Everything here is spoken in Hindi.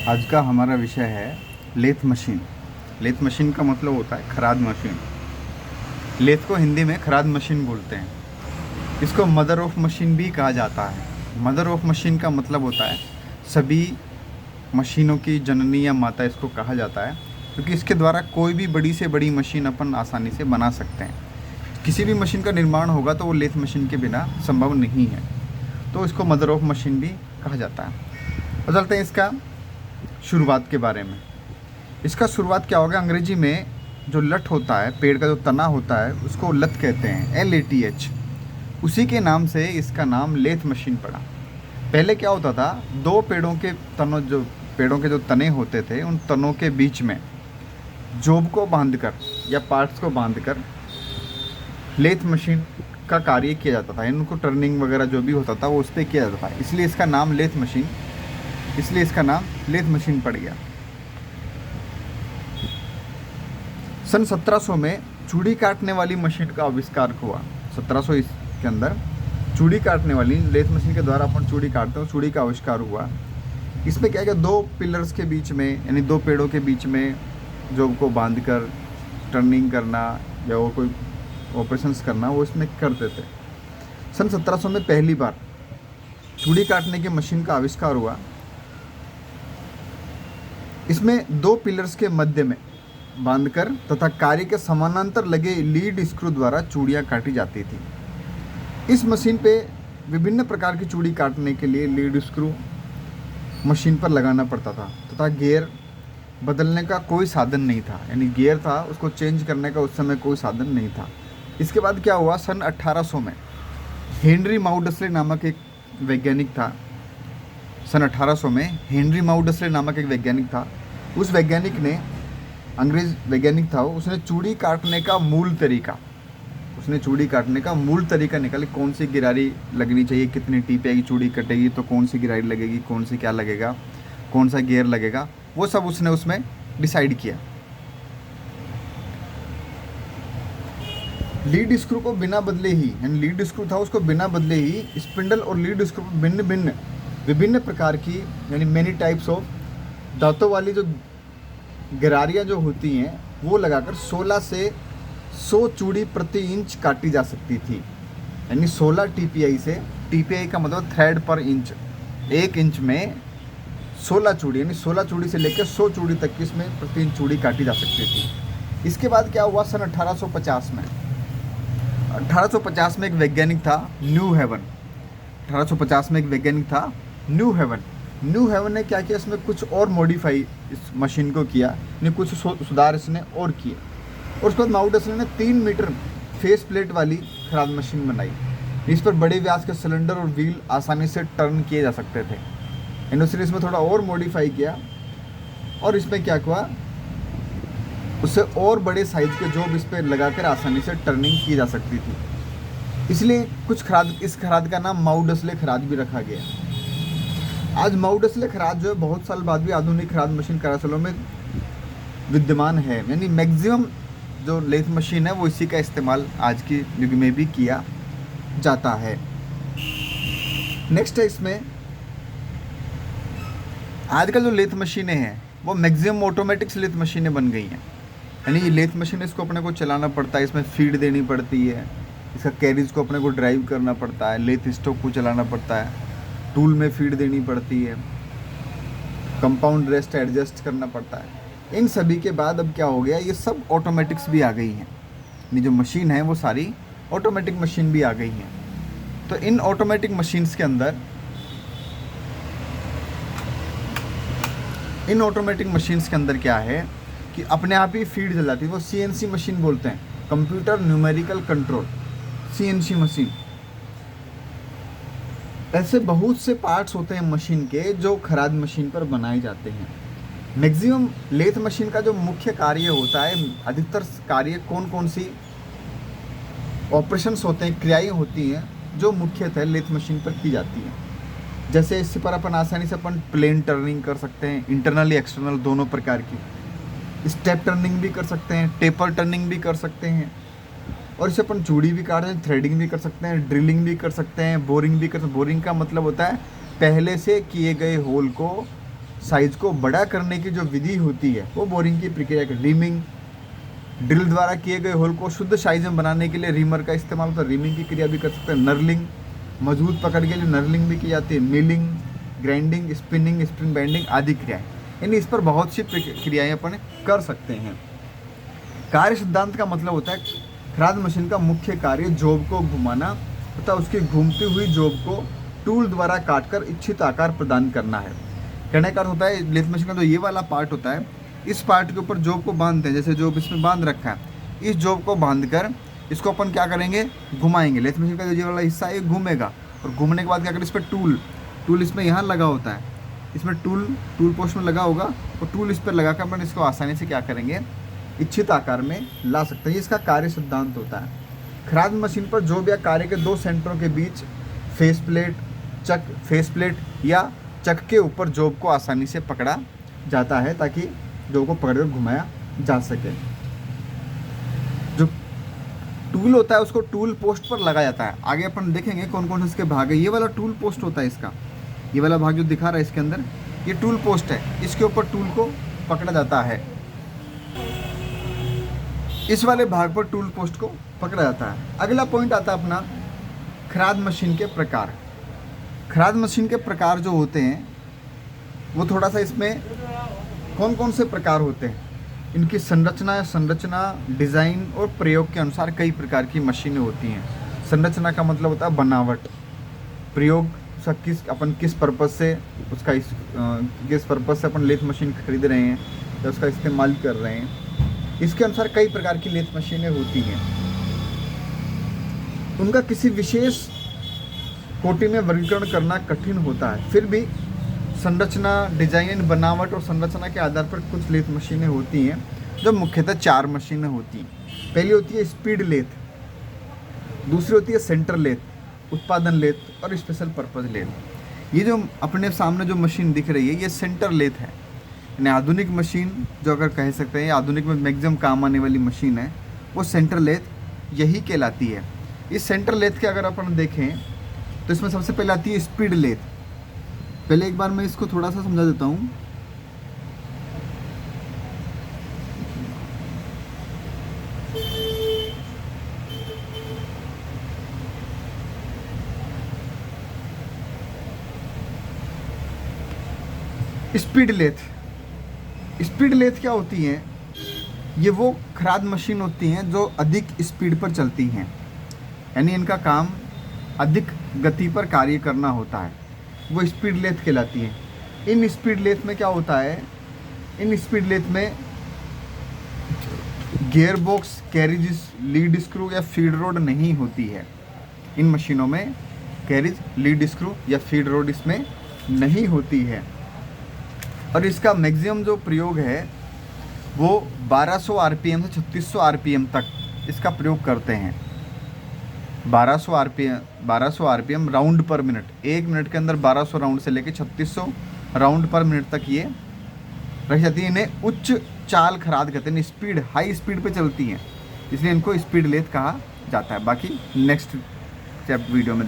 आज का हमारा विषय है लेथ मशीन। लेथ मशीन का मतलब होता है खराद मशीन। लेथ को हिंदी में खराद मशीन बोलते हैं। इसको मदर ऑफ मशीन भी कहा जाता है। मदर ऑफ मशीन का मतलब होता है सभी मशीनों की जननी या माता इसको कहा जाता है, क्योंकि इसके द्वारा कोई भी बड़ी से बड़ी मशीन अपन आसानी से बना सकते हैं। किसी भी मशीन का निर्माण होगा तो वो लेथ मशीन के बिना संभव नहीं है, तो इसको मदर ऑफ मशीन भी कहा जाता है। और चलते हैं इसका शुरुआत के बारे में। इसका शुरुआत क्या होगा, अंग्रेजी में जो लट होता है, पेड़ का जो तना होता है, उसको लत कहते हैं, LATH। उसी के नाम से इसका नाम लेथ मशीन पड़ा। पहले क्या होता था, दो पेड़ों के तनों, जो पेड़ों के जो तने होते थे, उन तनों के बीच में जोब को बांधकर या पार्ट्स को बांधकर लेथ मशीन का कार्य किया जाता था। इनको टर्निंग वगैरह जो भी होता था वो उस पर किया जाता था, इसलिए इसका नाम लेथ मशीन पड़ गया। सन 1700 में चूड़ी काटने वाली मशीन का आविष्कार हुआ। 1700 के अंदर चूड़ी काटने वाली लेथ मशीन के द्वारा अपन चूड़ी काटते हैं, चूड़ी का आविष्कार हुआ। इसमें क्या है कि दो पिलर्स के बीच में, यानी दो पेड़ों के बीच में जॉब को बांधकर टर्निंग करना या वो कोई ऑपरेशंस करना, वो इसमें करते थे। सन 1700 में पहली बार चूड़ी काटने की मशीन का आविष्कार हुआ। इसमें दो पिलर्स के मध्य में बांधकर तथा कार्य के समानांतर लगे लीड स्क्रू द्वारा चूड़ियाँ काटी जाती थी। इस मशीन पे विभिन्न प्रकार की चूड़ी काटने के लिए लीड स्क्रू मशीन पर लगाना पड़ता था तथा गियर बदलने का कोई साधन नहीं था, यानी गियर था, उसको चेंज करने का उस समय कोई साधन नहीं था। इसके बाद क्या हुआ, सन 1800 में हेनरी माउडस्ले नामक एक वैज्ञानिक था। सन 1800 में हेनरी माउडस्ले नामक एक वैज्ञानिक था। उस वैज्ञानिक ने, अंग्रेज वैज्ञानिक था, उसने चूड़ी काटने का मूल तरीका निकाली। कौन सी गिरारी लगनी चाहिए, कितनी टीपे की चूड़ी कटेगी तो कौन सी गिरारी लगेगी, कौन सी क्या लगेगा, कौन सा गियर लगेगा, वो सब उसने उसमें डिसाइड किया। लीड स्क्रू को बिना बदले ही, यानी लीड स्क्रू था उसको बिना बदले ही स्पिंडल और लीड स्क्रू विभिन्न प्रकार की, यानी मेनी टाइप्स ऑफ दांतों वाली जो गिरारियाँ जो होती हैं वो लगाकर 16 से 100 चूड़ी प्रति इंच काटी जा सकती थी। यानी 16 TPI से, TPI का मतलब थ्रेड पर इंच, 1 इंच में 16 चूड़ी, यानी 16 चूड़ी से लेकर 100 चूड़ी तक की इसमें प्रति इंच चूड़ी काटी जा सकती थी। इसके बाद क्या हुआ, सन 1850 में 1850 में एक वैज्ञानिक था न्यू हेवन। 1850 में एक वैज्ञानिक था न्यू हेवन ने क्या किया, इसमें कुछ और मॉडिफाई इस मशीन को किया, यानी कुछ सुधार इसने और किए। और उसके बाद माउडस्ले ने 3 मीटर फेस प्लेट वाली खराद मशीन बनाई। इस पर बड़े व्यास के सिलेंडर और व्हील आसानी से टर्न किए जा सकते थे। उसने इसमें थोड़ा और मॉडिफाई किया और इसमें क्या हुआ, उससे और बड़े साइज के जॉब इस पर लगाकर आसानी से टर्निंग की जा सकती थी। इसलिए इस खराद का नाम माउडस्ले खराद भी रखा गया। आज माउडस्ले खराद जो है बहुत साल बाद भी आधुनिक खराद मशीन कार्यशालाओं में विद्यमान है, यानी मैक्सिमम जो लेथ मशीन है वो इसी का इस्तेमाल आज के युग में भी किया जाता है। नेक्स्ट है, इसमें आजकल जो लेथ मशीनें हैं वो मैक्सिमम ऑटोमेटिक्स लेथ मशीनें बन गई हैं। यानी ये लेथ मशीन, इसको अपने को चलाना पड़ता है, इसमें फीड देनी पड़ती है, इसका कैरिज को अपने को ड्राइव करना पड़ता है, लेथ स्टॉक को चलाना पड़ता है, टूल में फीड देनी पड़ती है, कंपाउंड रेस्ट एडजस्ट करना पड़ता है। इन सभी के बाद अब क्या हो गया, ये सब ऑटोमेटिक्स भी आ गई हैं। ये जो मशीन है वो सारी ऑटोमेटिक मशीन भी आ गई हैं। तो इन ऑटोमेटिक मशीन्स के अंदर क्या है कि अपने आप ही फीड चल जाती है, वो CNC मशीन बोलते हैं, computer numerical control, CNC machine. ऐसे बहुत से पार्ट्स होते हैं मशीन के जो खराद मशीन पर बनाए जाते हैं। मैक्सिमम लेथ मशीन का जो मुख्य कार्य होता है, अधिकतर कार्य कौन सी ऑपरेशंस होते हैं, क्रियाएं होती हैं जो मुख्यतः लेथ मशीन पर की जाती हैं। जैसे इस पर अपन आसानी से अपन प्लेन टर्निंग कर सकते हैं, इंटरनली एक्सटर्नल दोनों प्रकार की, स्टेप टर्निंग भी कर सकते हैं, टेपर टर्निंग भी कर सकते हैं, और इसे अपन चूड़ी भी काट सकते हैं, थ्रेडिंग भी कर सकते हैं, ड्रिलिंग भी कर सकते हैं, बोरिंग भी कर सकते हैं। बोरिंग का मतलब होता है पहले से किए गए होल को साइज़ को बड़ा करने की जो विधि होती है वो बोरिंग की प्रक्रिया है। रीमिंग, ड्रिल द्वारा किए गए होल को शुद्ध साइज में बनाने के लिए रीमर का इस्तेमाल होता है। रीमिंग की क्रिया भी कर सकते हैं। नर्लिंग, मजबूत पकड़ के लिए नर्लिंग भी की जाती है। Milling, grinding, spinning, spring binding आदि क्रियाएं, यानी इस पर बहुत सी क्रियाएं अपन कर सकते हैं। कार्य सिद्धांत का मतलब होता है खराद मशीन का मुख्य कार्य जॉब को घुमाना तथा उसकी घूमती हुई जॉब को टूल द्वारा काटकर इच्छित आकार प्रदान करना है। कहने का अर्थ होता है लेथ मशीन का जो ये वाला पार्ट होता है, इस पार्ट के ऊपर जॉब को बांधते हैं, जैसे जॉब इसमें बांध रखा है, इस जॉब को बांधकर इसको अपन क्या करेंगे, घुमाएंगे। लेथ मशीन का जो ये वाला हिस्सा है ये घूमेगा और घूमने के बाद क्या करें, इस पर टूल इसमें यहाँ लगा होता है, इसमें टूल पोस्ट में लगा होगा और टूल इस पर लगाकर अपन इसको आसानी से क्या करेंगे, इच्छित आकार में ला सकते हैं। ये इसका कार्य सिद्धांत होता है। खराद मशीन पर जॉब या कार्य के दो सेंटरों के बीच फेस प्लेट या चक के ऊपर जॉब को आसानी से पकड़ा जाता है ताकि जॉब को पकड़कर घुमाया जा सके। जो टूल होता है उसको टूल पोस्ट पर लगाया जाता है। आगे अपन देखेंगे कौन कौन से इसके भाग है। ये वाला टूल पोस्ट होता है इसका, ये वाला भाग जो दिखा रहा है इसके अंदर, ये टूल पोस्ट है, इसके ऊपर टूल को पकड़ा जाता है। इस वाले भाग पर टूल पोस्ट को पकड़ा जाता है। अगला पॉइंट आता है अपना खराद मशीन के प्रकार। खराद मशीन के प्रकार जो होते हैं वो थोड़ा सा, इसमें कौन कौन से प्रकार होते हैं, इनकी संरचना, डिज़ाइन और प्रयोग के अनुसार कई प्रकार की मशीनें होती हैं। संरचना का मतलब होता है बनावट, प्रयोग अपन किस पर्पज़ से उसका किस पर्पज़ से अपन लेथ मशीन खरीद रहे हैं या उसका इस्तेमाल कर रहे हैं, इसके अनुसार कई प्रकार की लेथ मशीनें होती हैं। उनका किसी विशेष कोटि में वर्गीकरण करना कठिन होता है, फिर भी संरचना, डिजाइन, बनावट और संरचना के आधार पर कुछ लेथ मशीनें होती हैं जो मुख्यतः 4 मशीनें होती हैं। पहली होती है स्पीड लेथ, दूसरी होती है सेंटर लेथ, उत्पादन लेथ और स्पेशल पर्पज़ लेथ। ये जो अपने सामने जो मशीन दिख रही है ये सेंटर लेथ है, यानी आधुनिक मशीन जो अगर कह सकते हैं आधुनिक में मैक्सिमम काम आने वाली मशीन है वो सेंटर लेथ यही कहलाती है। इस सेंटर लेथ के अगर अपन देखें तो इसमें सबसे पहले आती है स्पीड लेथ। पहले एक बार मैं इसको थोड़ा सा समझा देता हूँ। स्पीड लेथ क्या होती है, ये वो खराद मशीन होती हैं जो अधिक स्पीड पर चलती हैं, यानी इनका काम अधिक गति पर कार्य करना होता है, वो स्पीड लेथ कहलाती है। इन स्पीड लेथ में क्या होता है, इन स्पीड लेथ में gear box, carriage, lead screw या फीड रोड नहीं होती है। इन मशीनों में कैरिज, लीड स्क्रू या फीड रोड इसमें नहीं होती है। और इसका मैक्सिमम जो प्रयोग है वो 1200 आरपीएम से 3600 आरपीएम तक इसका प्रयोग करते हैं। 1200 आरपीएम राउंड पर मिनट, 1 मिनट के अंदर 1200 राउंड से लेकर 3600 राउंड पर मिनट तक ये रख जाती है। इन्हें उच्च चाल खराद कहते हैं, स्पीड, हाई स्पीड पे चलती हैं, इसलिए इनको स्पीड लेथ कहा जाता है। बाकी नेक्स्ट वीडियो में